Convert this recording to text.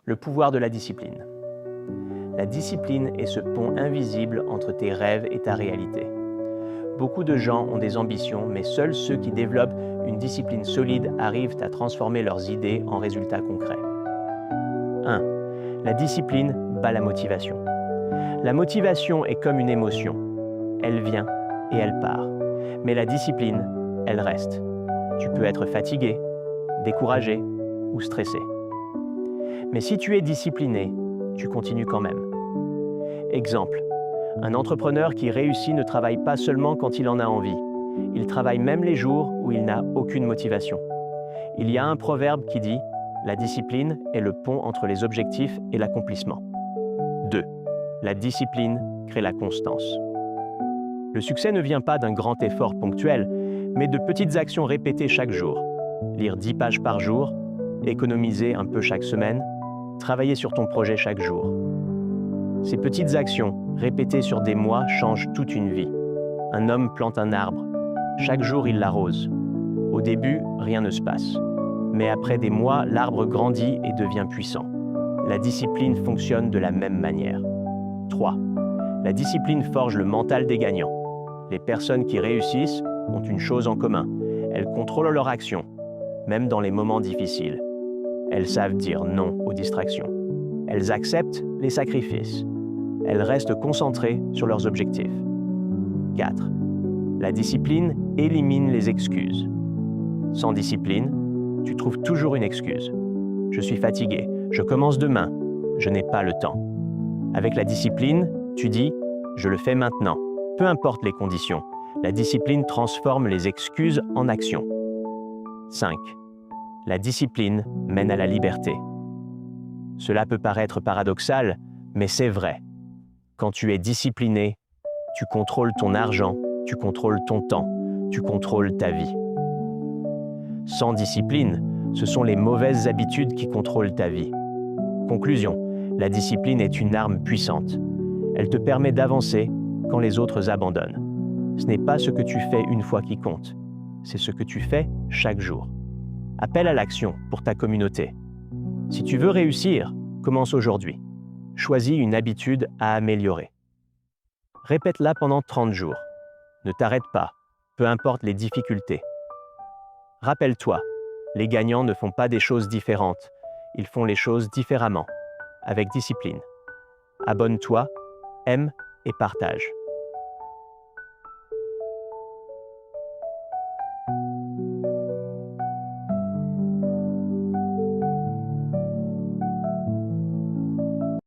Le pouvoir de la discipline. La discipline est ce pont invisible entre tes rêves et ta réalité. Beaucoup de gens ont des ambitions, mais seuls ceux qui développent une discipline solide arrivent à transformer leurs idées en résultats concrets. 1. La discipline bat la motivation. La motivation est comme une émotion. Elle vient et elle part. Mais la discipline, elle reste. Tu peux être fatigué, découragé ou stressé. Mais si tu es discipliné, tu continues quand même. Exemple, un entrepreneur qui réussit ne travaille pas seulement quand il en a envie. Il travaille même les jours où il n'a aucune motivation. Il y a un proverbe qui dit « La discipline est le pont entre les objectifs et l'accomplissement ». 2. La discipline crée la constance. Le succès ne vient pas d'un grand effort ponctuel, mais de petites actions répétées chaque jour. Lire 10 pages par jour, économiser un peu chaque semaine, travailler sur ton projet chaque jour. Ces petites actions, répétées sur des mois, changent toute une vie. Un homme plante un arbre. Chaque jour, il l'arrose. Au début, rien ne se passe. Mais après des mois, l'arbre grandit et devient puissant. La discipline fonctionne de la même manière. 3. La discipline forge le mental des gagnants. Les personnes qui réussissent ont une chose en commun. Elles contrôlent leur action, même dans les moments difficiles. Elles savent dire non aux distractions. Elles acceptent les sacrifices. Elles restent concentrées sur leurs objectifs. 4. La discipline élimine les excuses. Sans discipline, tu trouves toujours une excuse. Je suis fatigué, je commence demain, je n'ai pas le temps. Avec la discipline, tu dis « je le fais maintenant », peu importe les conditions. La discipline transforme les excuses en action. 5. La discipline mène à la liberté. Cela peut paraître paradoxal, mais c'est vrai. Quand tu es discipliné, tu contrôles ton argent, tu contrôles ton temps, tu contrôles ta vie. Sans discipline, ce sont les mauvaises habitudes qui contrôlent ta vie. Conclusion, la discipline est une arme puissante. Elle te permet d'avancer quand les autres abandonnent. Ce n'est pas ce que tu fais une fois qui compte, c'est ce que tu fais chaque jour. Appelle à l'action pour ta communauté. Si tu veux réussir, commence aujourd'hui. Choisis une habitude à améliorer. Répète-la pendant 30 jours. Ne t'arrête pas, peu importe les difficultés. Rappelle-toi, les gagnants ne font pas des choses différentes, ils font les choses différemment, avec discipline. Abonne-toi, aime et partage.